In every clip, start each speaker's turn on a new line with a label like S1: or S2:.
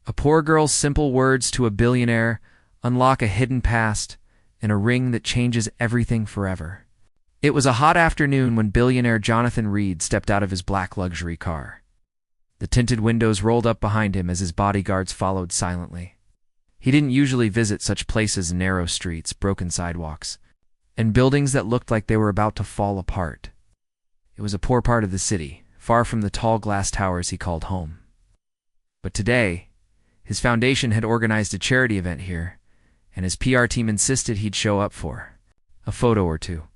S1: A poor girl's simple words to a billionaire unlock a hidden past and a ring that changes everything forever. It was a hot afternoon when billionaire Jonathan Reed stepped out of his black luxury car. The tinted windows rolled up behind him as his bodyguards followed silently. He didn't usually visit such places: narrow streets, broken sidewalks, and buildings that looked like they were about to fall apart. It was a poor part of the city, far from the tall glass towers he called home. But today, his foundation had organized a charity event here, and his PR team insisted he'd show up for a photo or two.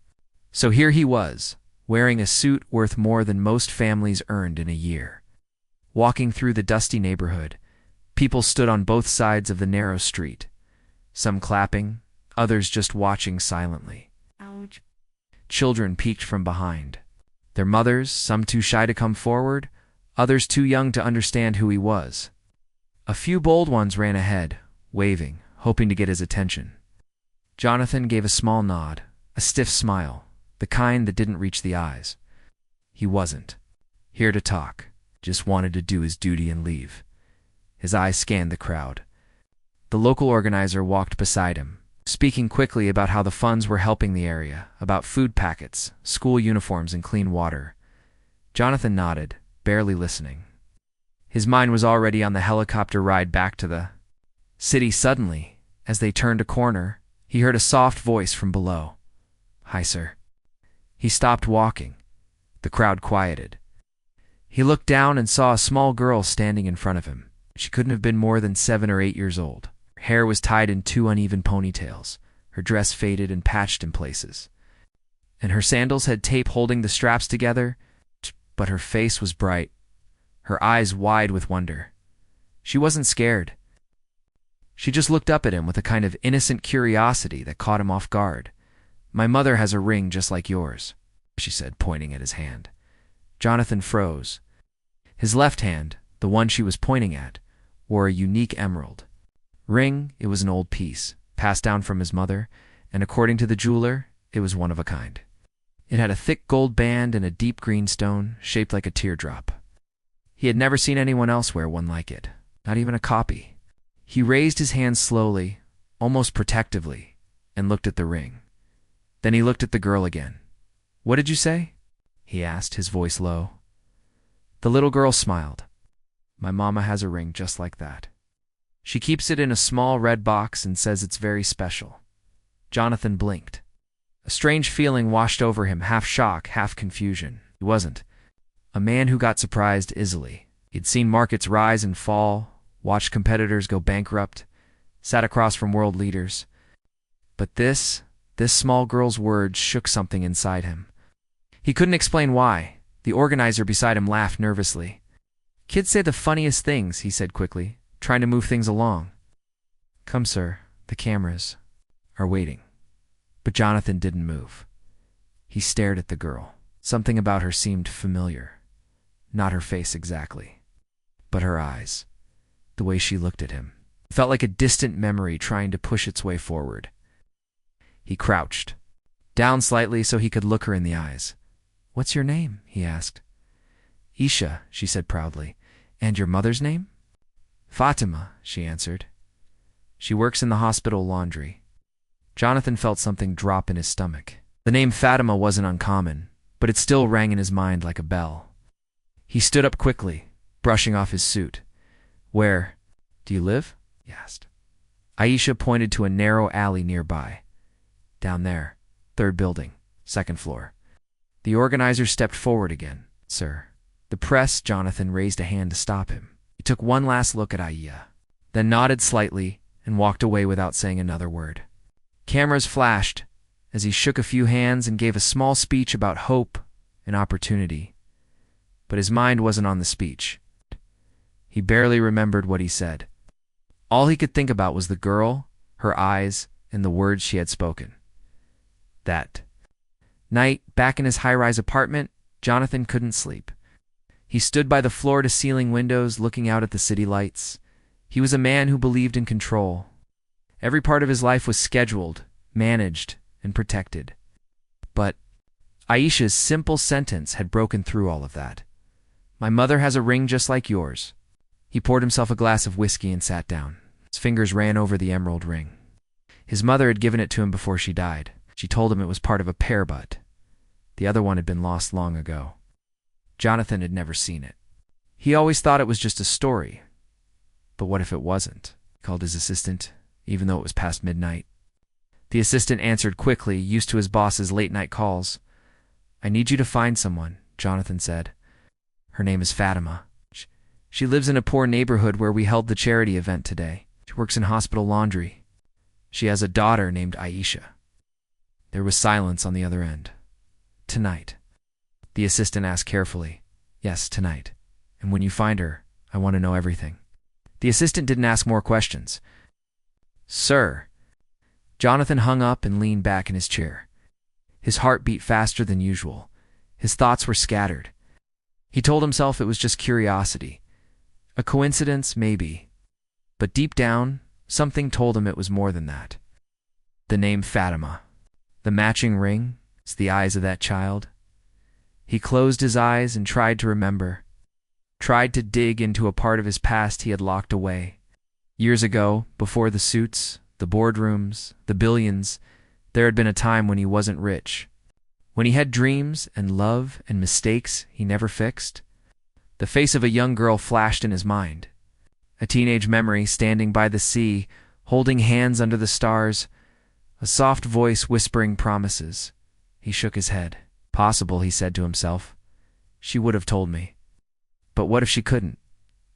S1: So here he was, wearing a suit worth more than most families earned in a year. Walking through the dusty neighborhood, people stood on both sides of the narrow street, some clapping, others just watching silently.
S2: Ouch.
S1: Children peeked from behind. Their mothers, some too shy to come forward, others too young to understand who he was. A few bold ones ran ahead, waving, hoping to get his attention. Jonathan gave a small nod, a stiff smile, the kind that didn't reach the eyes. He wasn't here to talk, just wanted to do his duty and leave. His eyes scanned the crowd. The local organizer walked beside him, speaking quickly about how the funds were helping the area, about food packets, school uniforms, and clean water. Jonathan nodded, barely listening. His mind was already on the helicopter ride back to the city. Suddenly, as they turned a corner, he heard a soft voice from below. "Hi, sir." He stopped walking. The crowd quieted. He looked down and saw a small girl standing in front of him. She couldn't have been more than 7 or 8 years old. Her hair was tied in 2 uneven ponytails, her dress faded and patched in places, and her sandals had tape holding the straps together, but her face was bright, her eyes wide with wonder. She wasn't scared. She just looked up at him with a kind of innocent curiosity that caught him off guard. "My mother has a ring just like yours," she said, pointing at his hand. Jonathan froze. His left hand, the one she was pointing at, wore a unique emerald ring. It was an old piece, passed down from his mother, and according to the jeweler, it was one of a kind. It had a thick gold band and a deep green stone, shaped like a teardrop. He had never seen anyone else wear one like it, not even a copy. He raised his hand slowly, almost protectively, and looked at the ring. Then he looked at the girl again. "What did you say?" he asked, his voice low. The little girl smiled. "My mama has a ring just like that. She keeps it in a small red box and says it's very special." Jonathan blinked. A strange feeling washed over him, half shock, half confusion. He wasn't a man who got surprised easily. He'd seen markets rise and fall, watched competitors go bankrupt, sat across from world leaders. But this small girl's words shook something inside him. He couldn't explain why. The organizer beside him laughed nervously. "Kids say the funniest things," he said quickly, trying to move things along. "Come, sir, the cameras are waiting." But Jonathan didn't move. He stared at the girl. Something about her seemed familiar. Not her face exactly, but her eyes. The way she looked at him. It felt like a distant memory trying to push its way forward. He crouched down slightly so he could look her in the eyes. "What's your name?" he asked. "Isha," she said proudly. "And your mother's name?" "Fatima," she answered. "She works in the hospital laundry." Jonathan felt something drop in his stomach. The name Fatima wasn't uncommon, but it still rang in his mind like a bell. He stood up quickly, brushing off his suit. "Where do you live?" he asked. Aisha pointed to a narrow alley nearby. "Down there, 3rd building, 2nd floor." The organizer stepped forward again. "Sir." The press. Jonathan raised a hand to stop him. He took one last look at Aisha, then nodded slightly and walked away without saying another word. Cameras flashed as he shook a few hands and gave a small speech about hope and opportunity. But his mind wasn't on the speech. He barely remembered what he said. All he could think about was the girl, her eyes, and the words she had spoken. That night, back in his high-rise apartment, Jonathan couldn't sleep. He stood by the floor-to-ceiling windows looking out at the city lights. He was a man who believed in control. Every part of his life was scheduled, managed, and protected. But Aisha's simple sentence had broken through all of that. "My mother has a ring just like yours." He poured himself a glass of whiskey and sat down. His fingers ran over the emerald ring. His mother had given it to him before she died. She told him it was part of a pear bud. The other one had been lost long ago. Jonathan had never seen it. He always thought it was just a story. But what if it wasn't? He called his assistant, even though it was past midnight. The assistant answered quickly, used to his boss's late-night calls. "I need you to find someone," Jonathan said. "Her name is Fatima. She lives in a poor neighborhood where we held the charity event today. She works in hospital laundry. She has a daughter named Aisha." There was silence on the other end. "Tonight?" The assistant asked carefully. "Yes, tonight. And when you find her, I want to know everything." The assistant didn't ask more questions. "Sir." Jonathan hung up and leaned back in his chair. His heart beat faster than usual. His thoughts were scattered. He told himself it was just curiosity. A coincidence, maybe. But deep down, something told him it was more than that. The name Fatima. The matching ring. It's the eyes of that child. He closed his eyes and tried to remember. Tried to dig into a part of his past he had locked away. Years ago, before the suits, the boardrooms, the billions, there had been a time when he wasn't rich. When he had dreams and love and mistakes he never fixed. The face of a young girl flashed in his mind. A teenage memory standing by the sea, holding hands under the stars, a soft voice whispering promises. He shook his head. Possible, he said to himself. She would have told me. But what if she couldn't?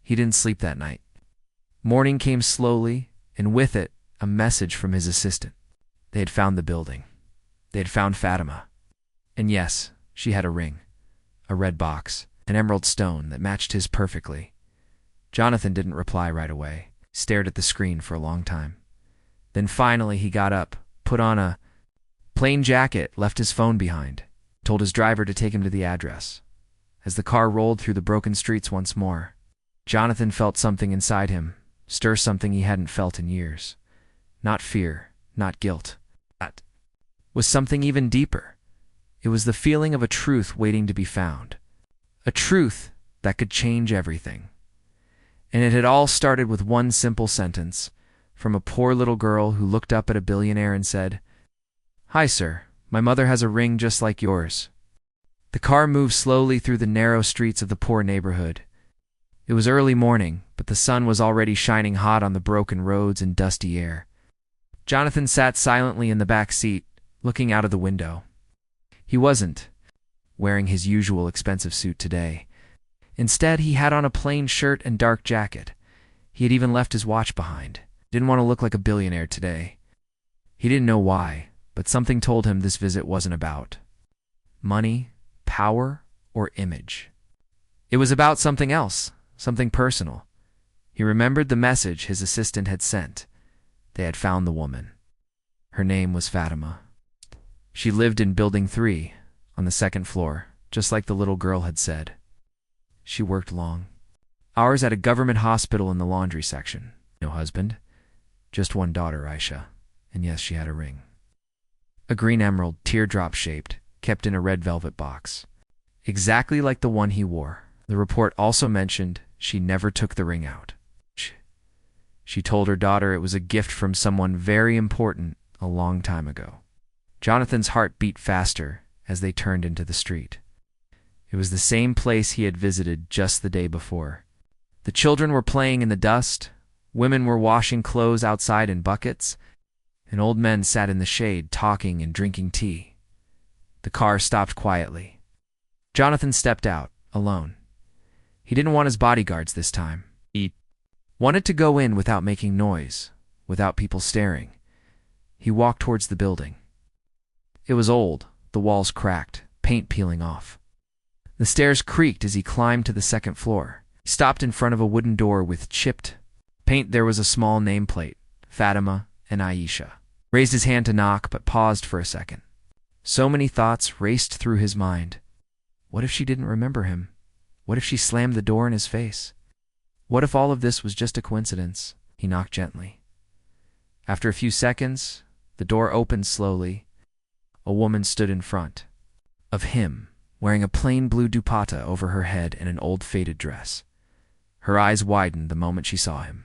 S1: He didn't sleep that night. Morning came slowly, and with it, a message from his assistant. They had found the building. They had found Fatima. And yes, she had a ring. A red box. An emerald stone that matched his perfectly. Jonathan didn't reply right away. Stared at the screen for a long time. Then finally he got up, put on a plain jacket, left his phone behind, told his driver to take him to the address. As the car rolled through the broken streets once more, Jonathan felt something inside him, stir something he hadn't felt in years. Not fear, not guilt. That was something even deeper. It was the feeling of a truth waiting to be found. A truth that could change everything. And it had all started with one simple sentence from a poor little girl who looked up at a billionaire and said, "Hi, sir. My mother has a ring just like yours." The car moved slowly through the narrow streets of the poor neighborhood. It was early morning, but the sun was already shining hot on the broken roads and dusty air. Jonathan sat silently in the back seat, looking out of the window. He wasn't wearing his usual expensive suit today. Instead, he had on a plain shirt and dark jacket. He had even left his watch behind. Didn't want to look like a billionaire today. He didn't know why, but something told him this visit wasn't about money, power, or image. It was about something else, something personal. He remembered the message his assistant had sent. They had found the woman. Her name was Fatima. She lived in Building 3, on the second floor, just like the little girl had said. She worked long. Hours at a government hospital in the laundry section. No husband. Just one daughter, Aisha. And yes, she had a ring. A green emerald, teardrop-shaped, kept in a red velvet box. Exactly like the one he wore. The report also mentioned she never took the ring out. She told her daughter it was a gift from someone very important a long time ago. Jonathan's heart beat faster as they turned into the street. It was the same place he had visited just the day before. The children were playing in the dust, women were washing clothes outside in buckets, and old men sat in the shade talking and drinking tea. The car stopped quietly. Jonathan stepped out, alone. He didn't want his bodyguards this time. He wanted to go in without making noise, without people staring. He walked towards the building. It was old, the walls cracked, paint peeling off. The stairs creaked as he climbed to the second floor. He stopped in front of a wooden door with chipped paint. There was a small nameplate, Fatima and Aisha. Raised his hand to knock, but paused for a second. So many thoughts raced through his mind. What if she didn't remember him? What if she slammed the door in his face? What if all of this was just a coincidence? He knocked gently. After a few seconds, the door opened slowly. A woman stood in front of him, wearing a plain blue dupatta over her head and an old faded dress. Her eyes widened the moment she saw him.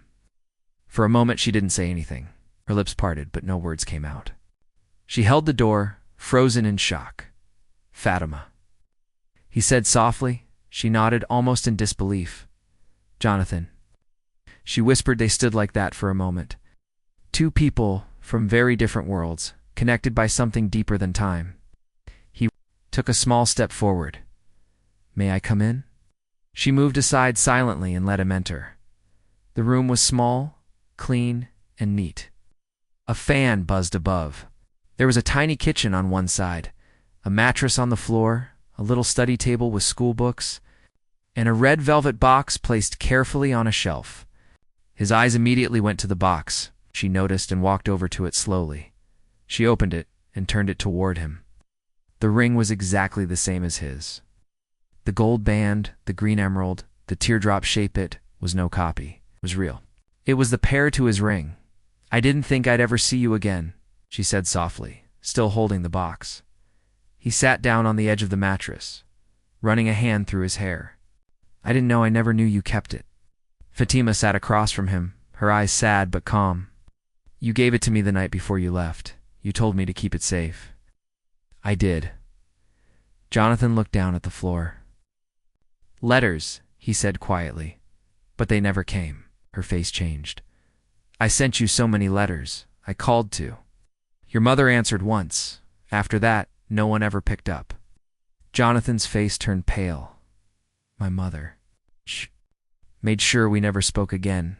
S1: For a moment she didn't say anything. Her lips parted, but no words came out. She held the door, frozen in shock. "Fatima," he said softly. She nodded, almost in disbelief. "Jonathan," she whispered. They stood like that for a moment. Two people from very different worlds, connected by something deeper than time. He took a small step forward. "May I come in?" She moved aside silently and let him enter. The room was small, clean, and neat. A fan buzzed above. There was a tiny kitchen on one side, a mattress on the floor, a little study table with school books, and a red velvet box placed carefully on a shelf. His eyes immediately went to the box. She noticed and walked over to it slowly. She opened it and turned it toward him. The ring was exactly the same as his. The gold band, the green emerald, the teardrop shape, it was no copy. It was real. It was the pair to his ring. "I didn't think I'd ever see you again," she said softly, still holding the box. He sat down on the edge of the mattress, running a hand through his hair. "I didn't know. I never knew you kept it." Fatima sat across from him, her eyes sad but calm. "You gave it to me the night before you left. You told me to keep it safe." "I did." Jonathan looked down at the floor. "Letters," he said quietly, "but they never came." Her face changed. "I sent you so many letters. I called to. Your mother answered once. After that, no one ever picked up." Jonathan's face turned pale. "My mother. Shh. Made sure we never spoke again,"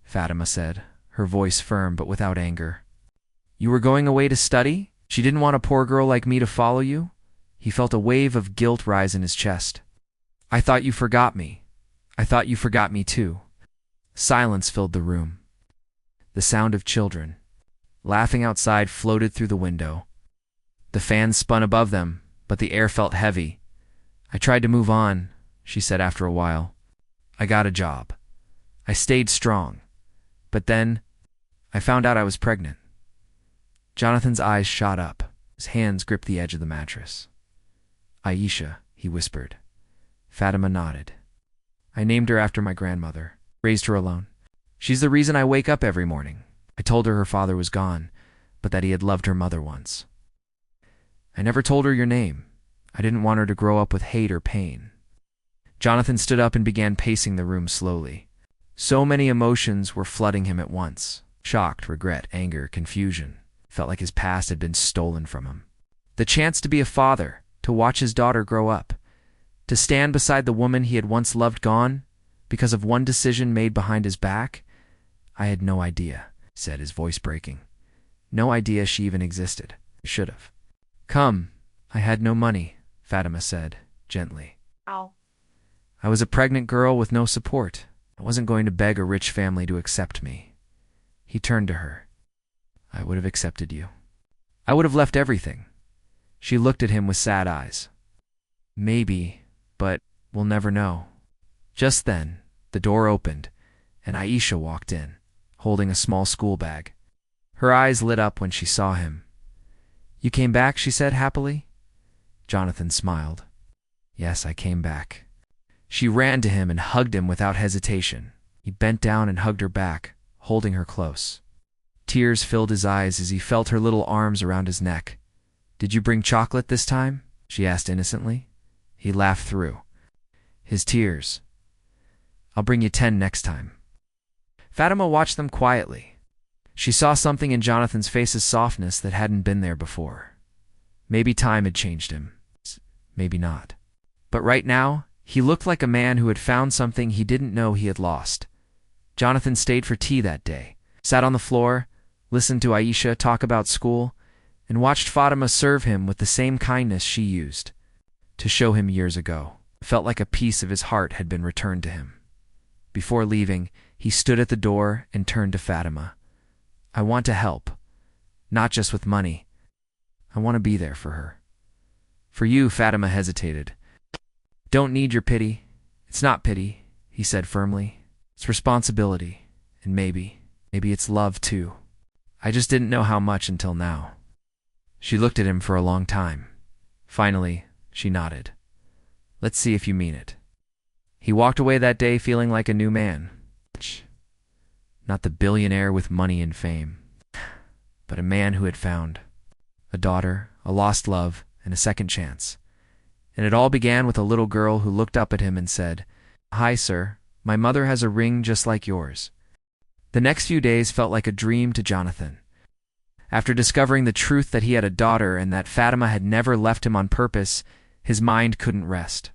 S1: Fatima said, her voice firm but without anger. "You were going away to study? She didn't want a poor girl like me to follow you?" He felt a wave of guilt rise in his chest. "I thought you forgot me. I thought you forgot me too." Silence filled the room. The sound of children laughing outside floated through the window. The fan spun above them, but the air felt heavy. "I tried to move on," she said after a while. "I got a job. I stayed strong. But then I found out I was pregnant." Jonathan's eyes shot up. His hands gripped the edge of the mattress. "Aisha," he whispered. Fatima nodded. "I named her after my grandmother. Raised her alone. She's the reason I wake up every morning." I told her father was gone, but that he had loved her mother once. "I never told her your name. I didn't want her to grow up with hate or pain." Jonathan stood up and began pacing the room slowly. So many emotions were flooding him at once. Shocked, regret, anger, confusion. Felt like his past had been stolen from him. The chance to be a father, to watch his daughter grow up, to stand beside the woman he had once loved gone, because of one decision made behind his back. "I had no idea," said, his voice breaking. "No idea she even existed. I should have." "Come, I had no money," Fatima said, gently.
S2: Ow.
S1: "I was a pregnant girl with no support. I wasn't going to beg a rich family to accept me." He turned to her. "I would have accepted you. I would have left everything." She looked at him with sad eyes. "Maybe, but we'll never know." Just then, the door opened, and Aisha walked in, holding a small school bag. Her eyes lit up when she saw him. "You came back," she said happily. Jonathan smiled. "Yes, I came back." She ran to him and hugged him without hesitation. He bent down and hugged her back, holding her close. Tears filled his eyes as he felt her little arms around his neck. "Did you bring chocolate this time?" she asked innocently. He laughed through his tears. "I'll bring you 10 next time." Fatima watched them quietly. She saw something in Jonathan's face's softness that hadn't been there before. Maybe time had changed him. Maybe not. But right now, he looked like a man who had found something he didn't know he had lost. Jonathan stayed for tea that day, sat on the floor, listened to Aisha talk about school, and watched Fatima serve him with the same kindness she used to show him years ago. It felt like a piece of his heart had been returned to him. Before leaving, he stood at the door and turned to Fatima. "I want to help, not just with money. I want to be there for her." "For you," Fatima hesitated. "Don't need your pity. It's not pity," he said firmly. "It's responsibility, and maybe it's love too. I just didn't know how much until now." She looked at him for a long time. Finally, she nodded. "Let's see if you mean it." He walked away that day feeling like a new man. Not the billionaire with money and fame, but a man who had found a daughter, a lost love, and a second chance. And it all began with a little girl who looked up at him and said, "Hi, sir. My mother has a ring just like yours." The next few days felt like a dream to Jonathan. After discovering the truth that he had a daughter and that Fatima had never left him on purpose, his mind couldn't rest.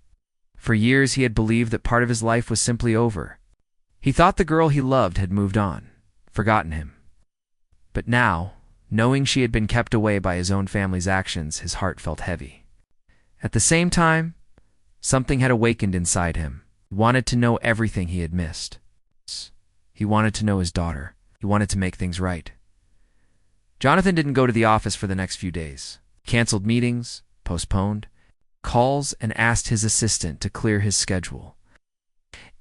S1: For years he had believed that part of his life was simply over. He thought the girl he loved had moved on, forgotten him. But now, knowing she had been kept away by his own family's actions, his heart felt heavy. At the same time, something had awakened inside him. He wanted to know everything he had missed. He wanted to know his daughter. He wanted to make things right. Jonathan didn't go to the office for the next few days. Canceled meetings, postponed calls, and asked his assistant to clear his schedule.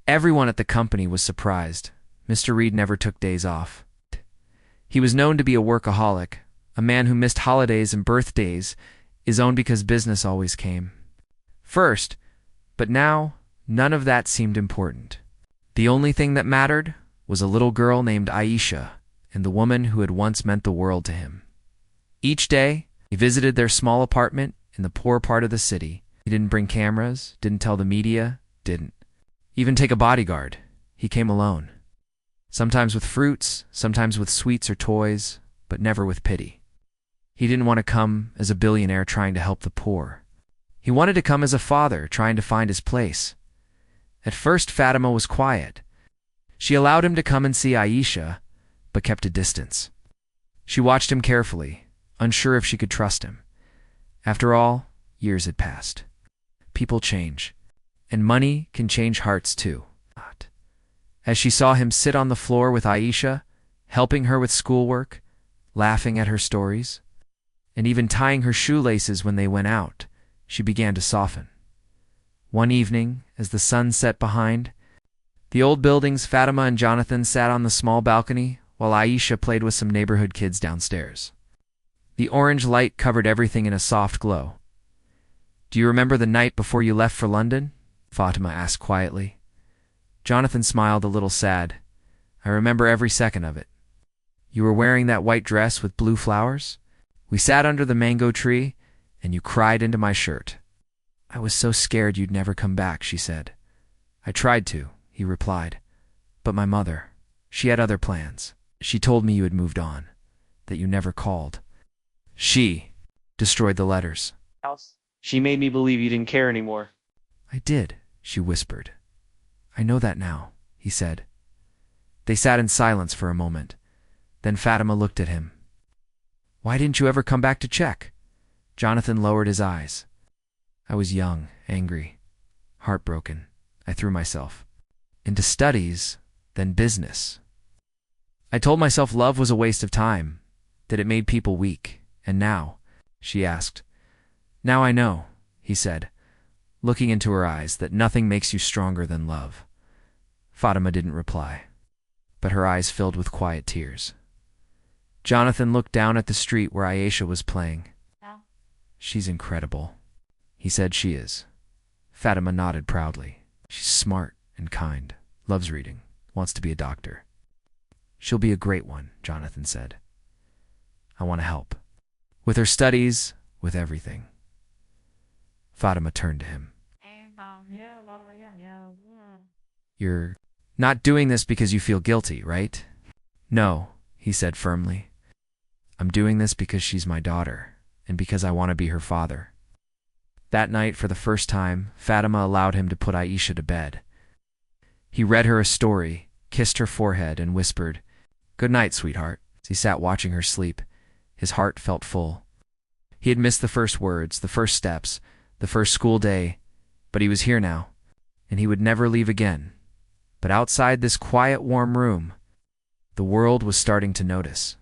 S1: Everyone at the company was surprised. Mr. Reed never took days off. He was known to be a workaholic, a man who missed holidays and birthdays, his own because business always came first. But now, none of that seemed important. The only thing that mattered was a little girl named Aisha and the woman who had once meant the world to him. Each day, he visited their small apartment in the poor part of the city. He didn't bring cameras, didn't tell the media, didn't even take a bodyguard. He came alone. Sometimes with fruits, sometimes with sweets or toys, but never with pity. He didn't want to come as a billionaire trying to help the poor. He wanted to come as a father trying to find his place. At first, Fatima was quiet. She allowed him to come and see Aisha, but kept a distance. She watched him carefully, unsure if she could trust him. After all, years had passed. People change, and money can change hearts too. As she saw him sit on the floor with Aisha, helping her with schoolwork, laughing at her stories, and even tying her shoelaces when they went out, she began to soften. One evening, as the sun set behind the old buildings, Fatima and Jonathan sat on the small balcony while Aisha played with some neighborhood kids downstairs. The orange light covered everything in a soft glow. "Do you remember the night before you left for London?" Fatima asked quietly. Jonathan smiled a little sad. "I remember every second of it. You were wearing that white dress with blue flowers? We sat under the mango tree, and you cried into my shirt." "I was so scared you'd never come back," she said. "I tried to," he replied. "But my mother, she had other plans. She told me you had moved on, that you never called. She destroyed the letters.
S2: She made me believe you didn't care anymore."
S1: "I did," she whispered. "I know that now," he said. They sat in silence for a moment. Then Fatima looked at him. "Why didn't you ever come back to check?" Jonathan lowered his eyes. "I was young, angry, heartbroken. I threw myself into studies, then business. I told myself love was a waste of time, that it made people weak. And now?" she asked. "Now I know," he said, looking into her eyes, "that nothing makes you stronger than love." Fatima didn't reply, but her eyes filled with quiet tears. Jonathan looked down at the street where Aisha was playing. "She's incredible," he said. "She is." Fatima nodded proudly. "She's smart and kind, loves reading, wants to be a doctor." "She'll be a great one," Jonathan said. "I want to help. With her studies, with everything." Fatima turned to him. "You're not doing this because you feel guilty, right?" "No," he said firmly. "I'm doing this because she's my daughter, and because I want to be her father." That night, for the first time, Fatima allowed him to put Aisha to bed. He read her a story, kissed her forehead, and whispered, "Good night, sweetheart." As he sat watching her sleep, his heart felt full. He had missed the first words, the first steps, the first school day, but he was here now, and he would never leave again. But outside this quiet, warm room, the world was starting to notice.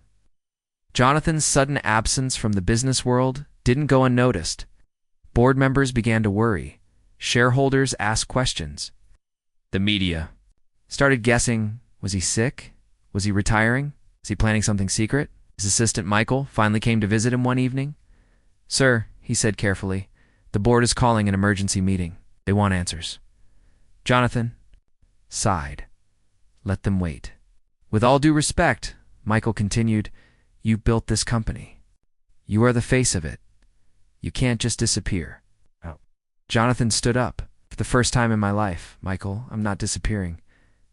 S1: Jonathan's sudden absence from the business world didn't go unnoticed. Board members began to worry. Shareholders asked questions. The media started guessing, was he sick? Was he retiring? Was he planning something secret? His assistant Michael finally came to visit him one evening. "Sir," he said carefully, "the board is calling an emergency meeting. They want answers." Jonathan sighed. Let them wait. With all due respect, Michael continued, you built this company. You are the face of it. You can't just disappear.
S2: Oh.
S1: Jonathan stood up. For the first time in my life, Michael, I'm not disappearing.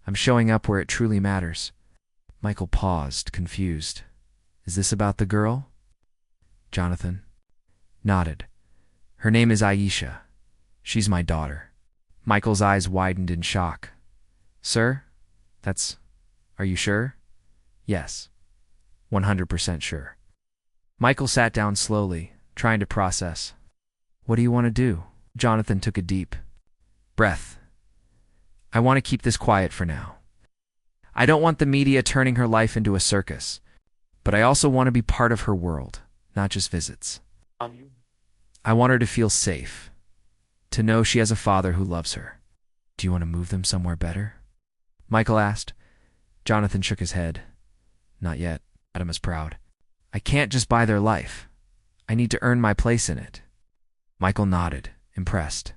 S1: I'm showing up where it truly matters. Michael paused, confused. Is this about the girl? Jonathan nodded. Her name is Aisha. She's my daughter. Michael's eyes widened in shock. Sir? Are you sure? Yes. 100% sure. Michael sat down slowly, trying to process. What do you want to do? Jonathan took a deep breath. I want to keep this quiet for now. I don't want the media turning her life into a circus, but I also want to be part of her world, not just visits. I want her to feel safe, to know she has a father who loves her. Do you want to move them somewhere better? Michael asked. Jonathan shook his head. Not yet. Adam is proud. I can't just buy their life. I need to earn my place in it. Michael nodded, impressed.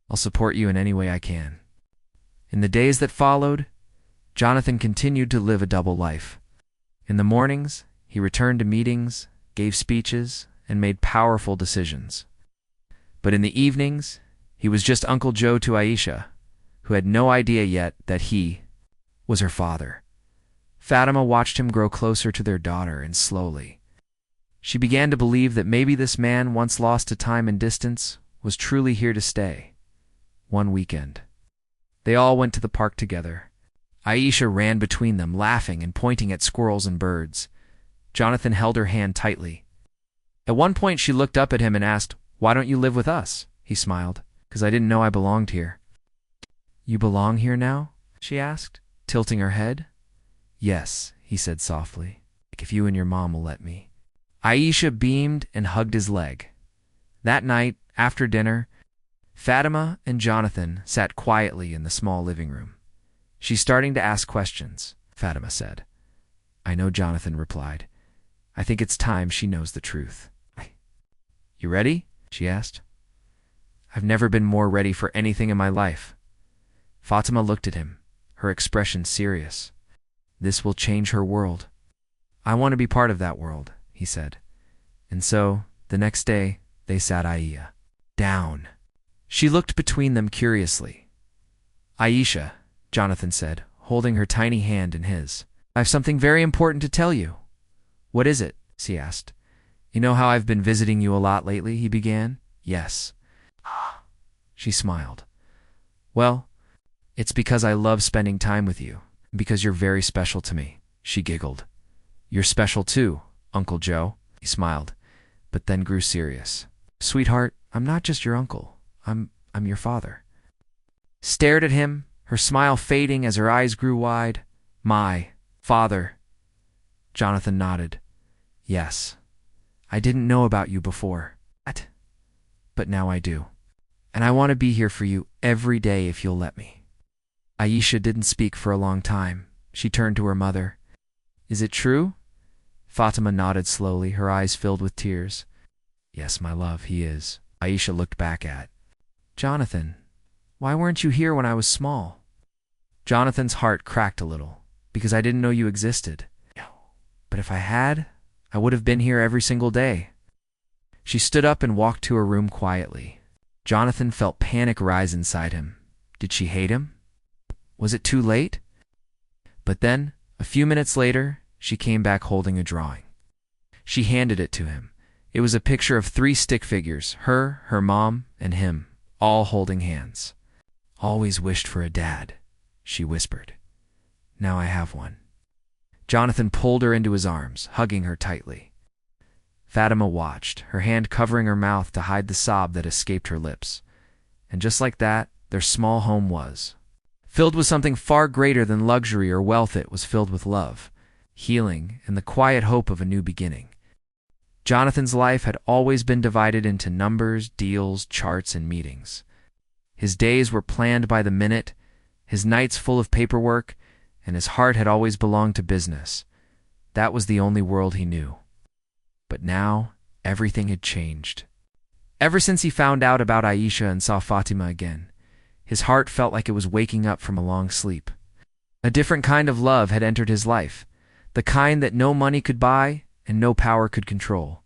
S1: I'll support you in any way I can. In the days that followed, Jonathan continued to live a double life. In the mornings, he returned to meetings, gave speeches, and made powerful decisions. But in the evenings, he was just Uncle Joe to Aisha, who had no idea yet that he was her father. Fatima watched him grow closer to their daughter, and slowly, she began to believe that maybe this man, once lost to time and distance, was truly here to stay. One weekend, they all went to the park together. Aisha ran between them, laughing and pointing at squirrels and birds. Jonathan held her hand tightly. At one point, she looked up at him and asked, Why don't you live with us? He smiled. Because I didn't know I belonged here. You belong here now? She asked, tilting her head. Yes, he said softly, if you and your mom will let me. Aisha beamed and hugged his leg. That night, after dinner, Fatima and Jonathan sat quietly in the small living room. She's starting to ask questions, Fatima said. I know, Jonathan replied. I think it's time she knows the truth. You ready? She asked. I've never been more ready for anything in my life. Fatima looked at him, her expression serious. This will change her world. I want to be part of that world, he said. And so, the next day, they sat Aisha down. She looked between them curiously. Aisha, Jonathan said, holding her tiny hand in his. I have something very important to tell you. What is it? She asked. You know how I've been visiting you a lot lately, he began. Yes. She smiled. Well, it's because I love spending time with you, and because you're very special to me, she giggled. You're special too, Uncle Joe, he smiled, but then grew serious. Sweetheart, I'm not just your uncle. I'm your father. Stared at him, her smile fading as her eyes grew wide. My father. Jonathan nodded. Yes. I didn't know about you before. But now I do. And I want to be here for you every day if you'll let me. Aisha didn't speak for a long time. She turned to her mother. Is it true? Fatima nodded slowly, her eyes filled with tears. Yes, my love, he is. Aisha looked back at Jonathan. Why weren't you here when I was small? Jonathan's heart cracked a little, because I didn't know you existed. But if I had, I would have been here every single day. She stood up and walked to her room quietly. Jonathan felt panic rise inside him. Did she hate him? Was it too late? But then, a few minutes later, she came back holding a drawing. She handed it to him. It was a picture of 3 stick figures, her mom, and him, all holding hands. Always wished for a dad, she whispered. Now I have one. Jonathan pulled her into his arms, hugging her tightly. Fatima watched, her hand covering her mouth to hide the sob that escaped her lips. And just like that, their small home was. Filled with something far greater than luxury or wealth, it was filled with love, healing, and the quiet hope of a new beginning. Jonathan's life had always been divided into numbers, deals, charts, and meetings. His days were planned by the minute, his nights full of paperwork, and his heart had always belonged to business. That was the only world he knew. But now, everything had changed. Ever since he found out about Aisha and saw Fatima again, His heart felt like it was waking up from a long sleep. A different kind of love had entered his life, the kind that no money could buy and no power could control.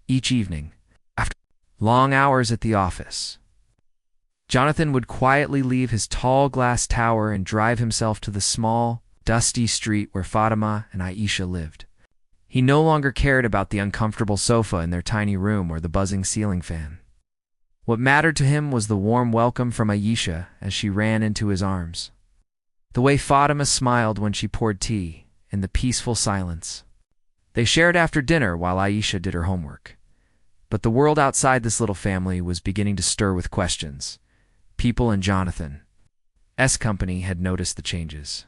S1: Each evening, after long hours at the office, Jonathan would quietly leave his tall glass tower and drive himself to the small, dusty street where Fatima and Aisha lived. He no longer cared about the uncomfortable sofa in their tiny room or the buzzing ceiling fan. What mattered to him was the warm welcome from Aisha as she ran into his arms, the way Fatima smiled when she poured tea, and the peaceful silence they shared after dinner while Aisha did her homework. But the world outside this little family was beginning to stir with questions. People in Jonathan's company had noticed the changes.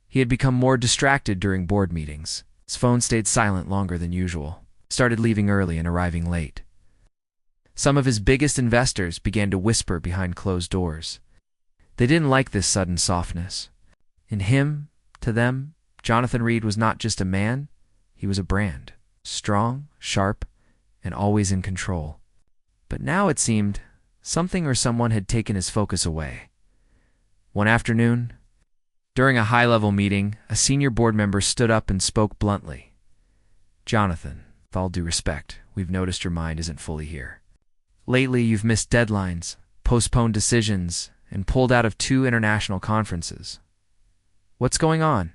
S1: He had become more distracted during board meetings. His phone stayed silent longer than usual, started leaving early and arriving late. Some of his biggest investors began to whisper behind closed doors. They didn't like this sudden softness. In him, to them, Jonathan Reed was not just a man, he was a brand, strong, sharp, and always in control. But now it seemed something or someone had taken his focus away. One afternoon, during a high-level meeting, a senior board member stood up and spoke bluntly. "Jonathan, with all due respect, we've noticed your mind isn't fully here. Lately, you've missed deadlines, postponed decisions, and pulled out of 2 international conferences. What's going on?"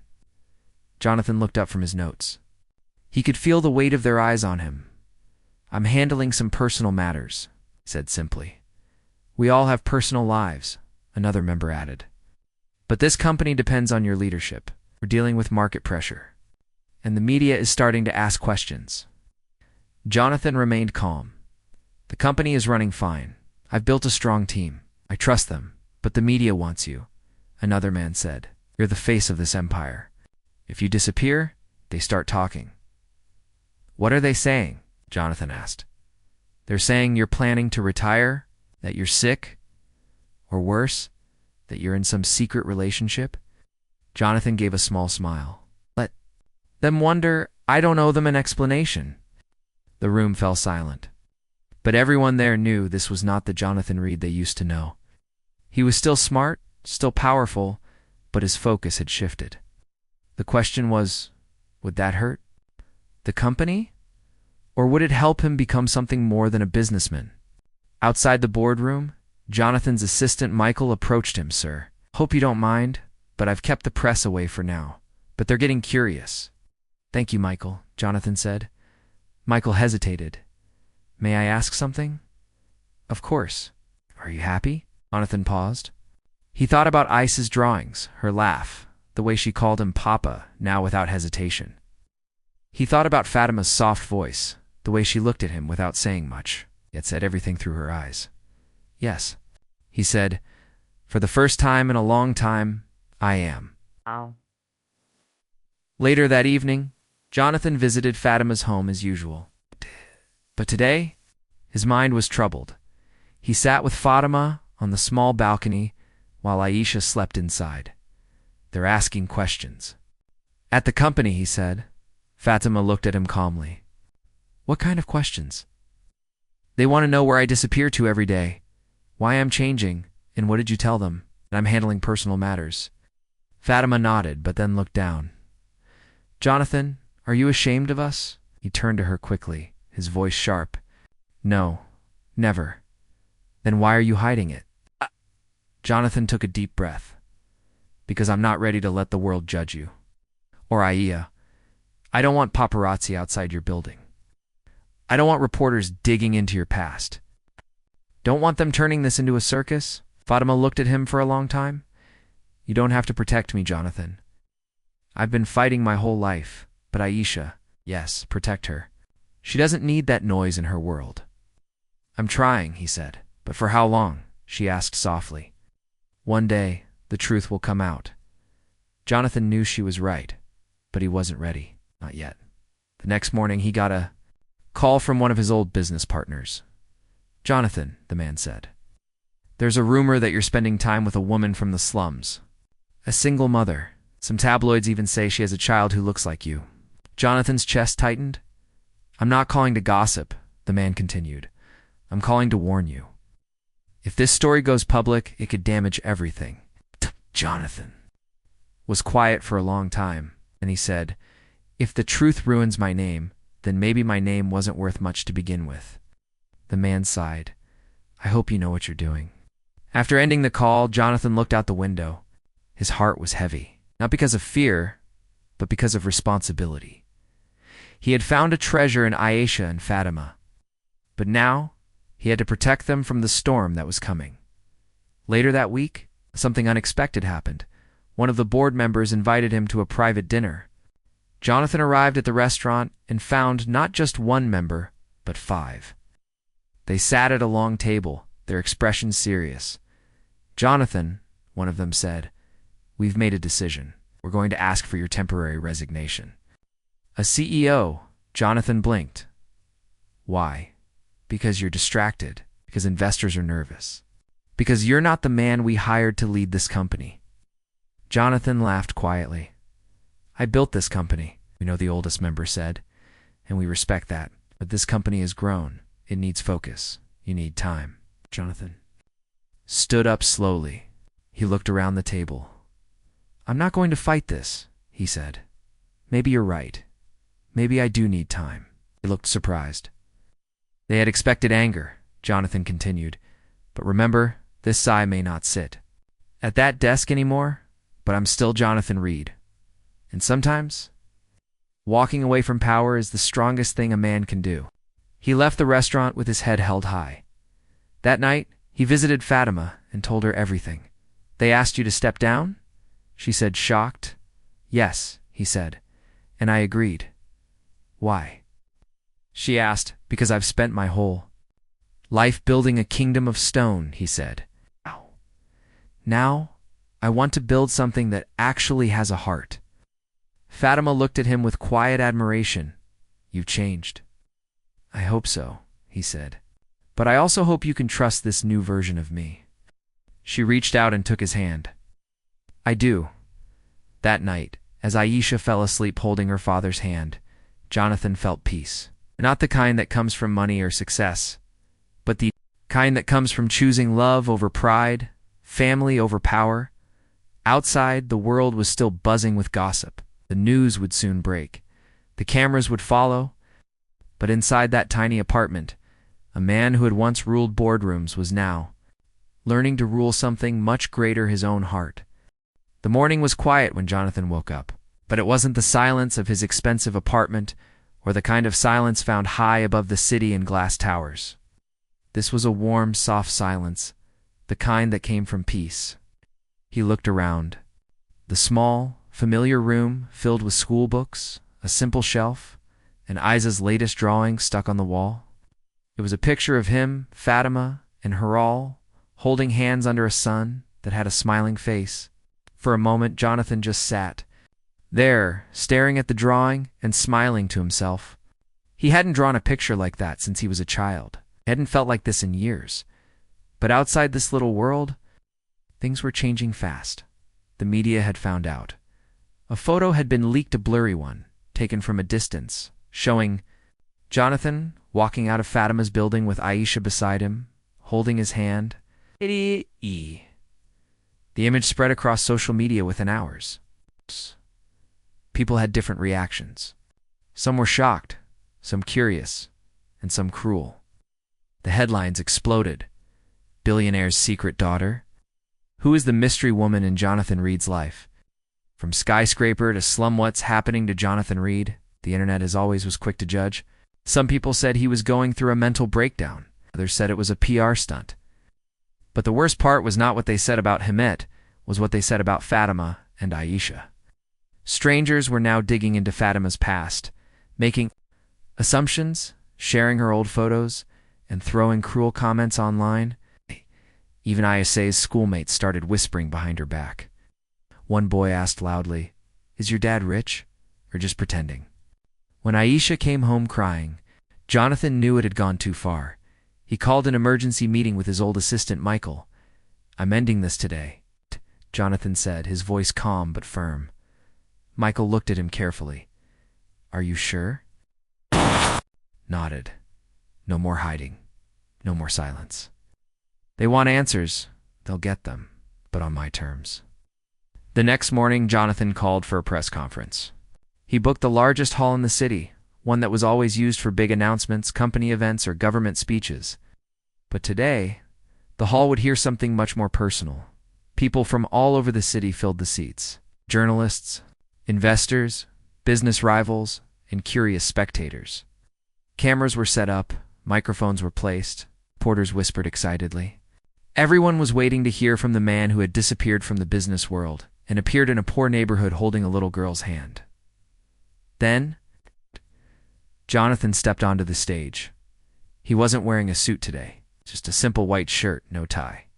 S1: Jonathan looked up from his notes. He could feel the weight of their eyes on him. "I'm handling some personal matters," he said simply. "We all have personal lives," another member added. "But this company depends on your leadership. We're dealing with market pressure, and the media is starting to ask questions." Jonathan remained calm. "The company is running fine. I've built a strong team. I trust them, but the media wants you," another man said. "You're the face of this empire. If you disappear, they start talking." "What are they saying?" Jonathan asked. "They're saying you're planning to retire, that you're sick, or worse, that you're in some secret relationship?" Jonathan gave a small smile. "Let them wonder. I don't owe them an explanation." The room fell silent. But everyone there knew this was not the Jonathan Reed they used to know. He was still smart, still powerful, but his focus had shifted. The question was, would that hurt the company? Or would it help him become something more than a businessman? Outside the boardroom, Jonathan's assistant Michael approached him. "Sir, hope you don't mind, but I've kept the press away for now. But they're getting curious." "Thank you, Michael," Jonathan said. Michael hesitated. "May I ask something?" "Of course." "Are you happy?" Jonathan paused. He thought about Ice's drawings, her laugh, the way she called him Papa, now without hesitation. He thought about Fatima's soft voice, the way she looked at him without saying much, yet said everything through her eyes. "Yes," he said, "for the first time in a long time, I am."
S2: Ow.
S1: Later that evening, Jonathan visited Fatima's home as usual. But today, his mind was troubled. He sat with Fatima on the small balcony while Aisha slept inside. "They're asking questions." "At the company," he said. Fatima looked at him calmly. "What kind of questions?" "They want to know where I disappear to every day, why I'm changing, and what did you tell them, that I'm handling personal matters." Fatima nodded, but then looked down. "Jonathan, are you ashamed of us?" He turned to her quickly, his voice sharp. "No, never." "Then why are you hiding it?" Jonathan took a deep breath. "Because I'm not ready to let the world judge you. Or Aisha. I don't want paparazzi outside your building. I don't want reporters digging into your past. Don't want them turning this into a circus." Fatima looked at him for a long time. "You don't have to protect me, Jonathan. I've been fighting my whole life, but Aisha, yes, protect her. She doesn't need that noise in her world." "I'm trying," he said. "But for how long?" she asked softly. "One day, the truth will come out." Jonathan knew she was right, but he wasn't ready. Not yet. The next morning, he got a call from one of his old business partners. "Jonathan," the man said, "there's a rumor that you're spending time with a woman from the slums. A single mother. Some tabloids even say she has a child who looks like you." Jonathan's chest tightened. "I'm not calling to gossip," the man continued. "I'm calling to warn you." If this story goes public, it could damage everything. Jonathan was quiet for a long time, and he said, "If the truth ruins my name, then maybe my name wasn't worth much to begin with." The man sighed. "I hope you know what you're doing." After ending the call, Jonathan looked out the window. His heart was heavy, not because of fear, but because of responsibility. He had found a treasure in Aisha and Fatima, but now he had to protect them from the storm that was coming. Later that week, something unexpected happened. One of the board members invited him to a private dinner. Jonathan arrived at the restaurant and found not just one member, but 5. They sat at a long table, their expressions serious. "Jonathan," one of them said, "we've made a decision. We're going to ask for your temporary resignation." A CEO, Jonathan blinked. "Why?" "Because you're distracted, because investors are nervous, because you're not the man we hired to lead this company." Jonathan laughed quietly. "I built this company," the oldest member said, "and we respect that. But this company has grown. It needs focus. You need time." Jonathan stood up slowly. He looked around the table. "I'm not going to fight this," he said. "Maybe you're right. Maybe I do need time." He looked surprised. "They had expected anger," Jonathan continued. "But remember, this sigh may not sit at that desk anymore, but I'm still Jonathan Reed. And sometimes, walking away from power is the strongest thing a man can do." He left the restaurant with his head held high. That night, he visited Fatima and told her everything. "They asked you to step down?" She said, shocked. "Yes," he said, "and I agreed." "Why?" She asked. "Because I've spent my whole life building a kingdom of stone," he said. "Now, I want to build something that actually has a heart." Fatima looked at him with quiet admiration. "You've changed." "I hope so," he said. "But I also hope you can trust this new version of me." She reached out and took his hand. "I do." That night, as Aisha fell asleep holding her father's hand, Jonathan felt peace. Not the kind that comes from money or success, but the kind that comes from choosing love over pride, family over power. Outside, the world was still buzzing with gossip. The news would soon break. The cameras would follow. But inside that tiny apartment, a man who had once ruled boardrooms was now learning to rule something much greater, his own heart. The morning was quiet when Jonathan woke up, but it wasn't the silence of his expensive apartment or the kind of silence found high above the city in glass towers. This was a warm, soft silence, the kind that came from peace. He looked around. The small, familiar room filled with school books, a simple shelf, and Isa's latest drawing stuck on the wall. It was a picture of him, Fatima, and Haral, holding hands under a sun that had a smiling face. For a moment, Jonathan just sat there, staring at the drawing and smiling to himself. He hadn't drawn a picture like that since he was a child. He hadn't felt like this in years. But outside this little world, things were changing fast. The media had found out. A photo had been leaked, a blurry one, taken from a distance, showing Jonathan walking out of Fatima's building with Aisha beside him, holding his hand. The image spread across social media within hours. People had different reactions. Some were shocked, some curious, and some cruel. The headlines exploded. Billionaire's secret daughter? Who is the mystery woman in Jonathan Reed's life? From skyscraper to slum, what's happening to Jonathan Reed? The internet, as always, was quick to judge. Some people said he was going through a mental breakdown. Others said it was a PR stunt. But the worst part was not what they said about Hamet, was what they said about Fatima and Aisha. Strangers were now digging into Fatima's past, making assumptions, sharing her old photos, and throwing cruel comments online. Even Aisha's schoolmates started whispering behind her back. One boy asked loudly, "Is your dad rich, or just pretending?" When Aisha came home crying, Jonathan knew it had gone too far. He called an emergency meeting with his old assistant, Michael. "I'm ending this today," Jonathan said, his voice calm but firm. Michael looked at him carefully. "Are you sure?" Nodded. No more hiding. No more silence. They want answers. They'll get them, but on my terms. The next morning, Jonathan called for a press conference. He booked the largest hall in the city, one that was always used for big announcements, company events, or government speeches. But today, the hall would hear something much more personal. People from all over the city filled the seats. Journalists, investors, business rivals, and curious spectators. Cameras were set up, microphones were placed, porters whispered excitedly. Everyone was waiting to hear from the man who had disappeared from the business world and appeared in a poor neighborhood holding a little girl's hand. Then, Jonathan stepped onto the stage. He wasn't wearing a suit today, just a simple white shirt, no tie.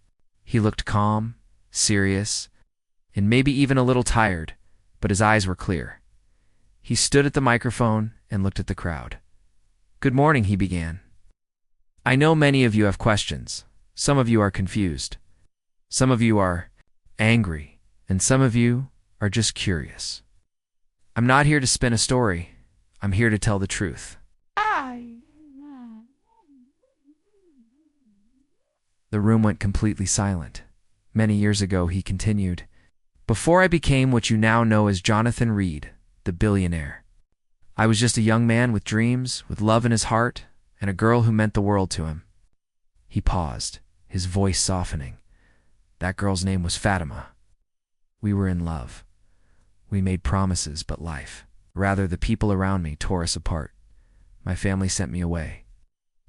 S1: He looked calm, serious, and maybe even a little tired, but his eyes were clear. He stood at the microphone and looked at the crowd. "Good morning," he began. "I know many of you have questions. Some of you are confused. Some of you are angry, and some of you are just curious. I'm not here to spin a story. I'm here to tell the truth." The room went completely silent. Many years ago, he continued, "Before I became what you now know as Jonathan Reed, the billionaire, I was just a young man with dreams, with love in his heart, and a girl who meant the world to him." He paused, his voice softening. "That girl's name was Fatima. We were in love. We made promises, but life, rather the people around me, tore us apart. My family sent me away.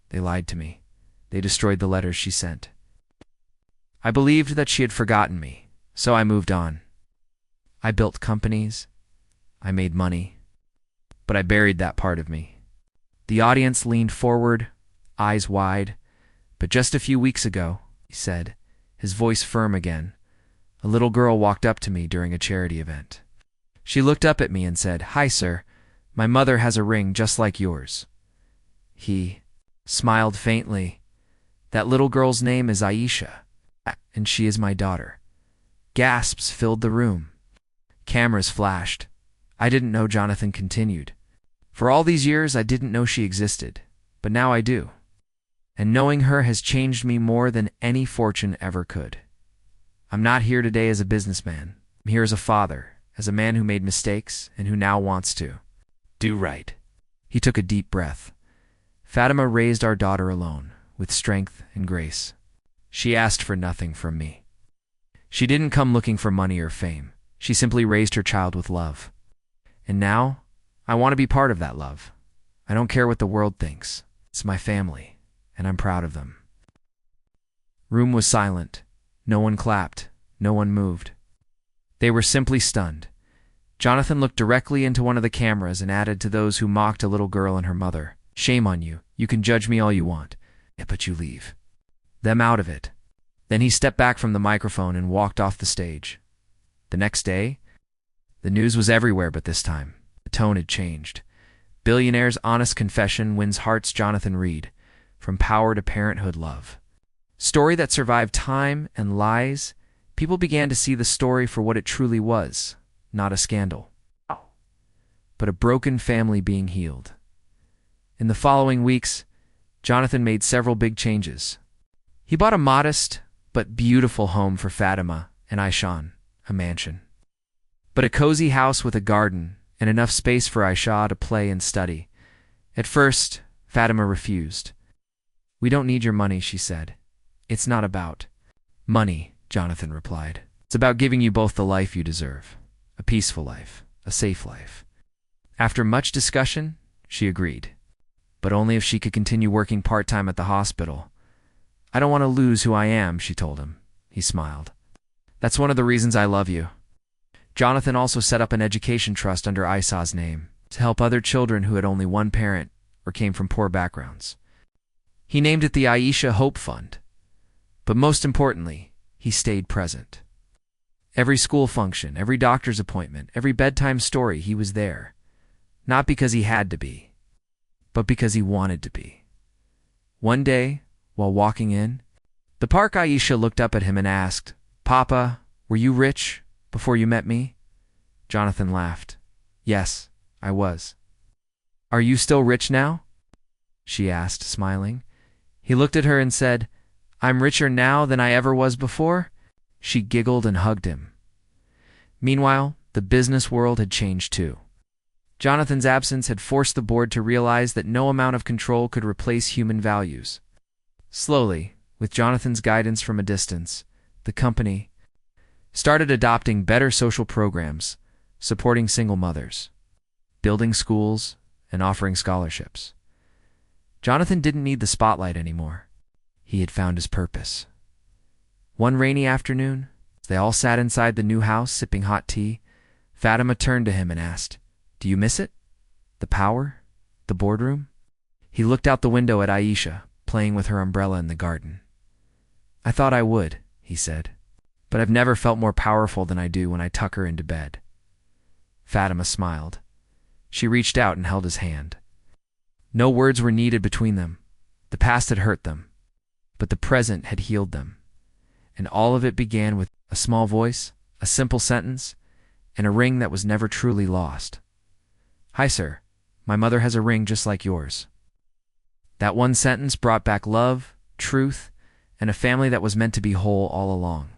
S1: They lied to me. They destroyed the letters she sent. I believed that she had forgotten me, so I moved on. I built companies. I made money. But I buried that part of me." The audience leaned forward, eyes wide. "But just a few weeks ago," he said, his voice firm again, "a little girl walked up to me during a charity event. She looked up at me and said, 'Hi, sir. My mother has a ring just like yours.'" He smiled faintly. "That little girl's name is Aisha, and she is my daughter." Gasps filled the room. Cameras flashed. "I didn't know," Jonathan continued. "For all these years, I didn't know she existed, but now I do. And knowing her has changed me more than any fortune ever could. I'm not here today as a businessman. I'm here as a father, as a man who made mistakes and who now wants to do right." He took a deep breath. "Fatima raised our daughter alone, with strength and grace. She asked for nothing from me. She didn't come looking for money or fame. She simply raised her child with love. And now, I want to be part of that love. I don't care what the world thinks. It's my family, and I'm proud of them." Room was silent. No one clapped. No one moved. They were simply stunned. Jonathan looked directly into one of the cameras and added to those who mocked a little girl and her mother, "Shame on you. You can judge me all you want. Yeah, but you leave them out of it." Then he stepped back from the microphone and walked off the stage. The next day, the news was everywhere, but this time, the tone had changed. Billionaire's honest confession wins hearts. Jonathan Reed, from power to parenthood love. Story that survived time and lies. People began to see the story for what it truly was, not a scandal, but a broken family being healed. In the following weeks, Jonathan made several big changes. He bought a modest but beautiful home for Fatima and Aishan, a mansion. But a cozy house with a garden and enough space for Aisha to play and study. At first, Fatima refused. "We don't need your money," she said. "It's not about money," Jonathan replied. "It's about giving you both the life you deserve. A peaceful life, a safe life." After much discussion, she agreed. But only if she could continue working part-time at the hospital. "I don't want to lose who I am," she told him. He smiled. "That's one of the reasons I love you." Jonathan also set up an education trust under Aisha's name to help other children who had only one parent or came from poor backgrounds. He named it the Aisha Hope Fund. But most importantly, he stayed present. Every school function, every doctor's appointment, every bedtime story, he was there. Not because he had to be, but because he wanted to be. One day, while walking in the park, Aisha looked up at him and asked, "Papa, were you rich before you met me?" Jonathan laughed. "Yes, I was." "Are you still rich now?" she asked, smiling. He looked at her and said, I'm richer now than I ever was before." She giggled and hugged him. Meanwhile, the business world had changed too. Jonathan's absence had forced the board to realize that no amount of control could replace human values. Slowly, with Jonathan's guidance from a distance, the company started adopting better social programs, supporting single mothers, building schools, and offering scholarships. Jonathan didn't need the spotlight anymore. He had found his purpose. One rainy afternoon, as they all sat inside the new house sipping hot tea, Fatima turned to him and asked, "Do you miss it? The power? The boardroom?" He looked out the window at Aisha, playing with her umbrella in the garden. "I thought I would," he said, "but I've never felt more powerful than I do when I tuck her into bed." Fatima smiled. She reached out and held his hand. No words were needed between them. The past had hurt them, but the present had healed them. And all of it began with a small voice, a simple sentence, and a ring that was never truly lost. "Hi, sir. My mother has a ring just like yours." That one sentence brought back love, truth, and a family that was meant to be whole all along.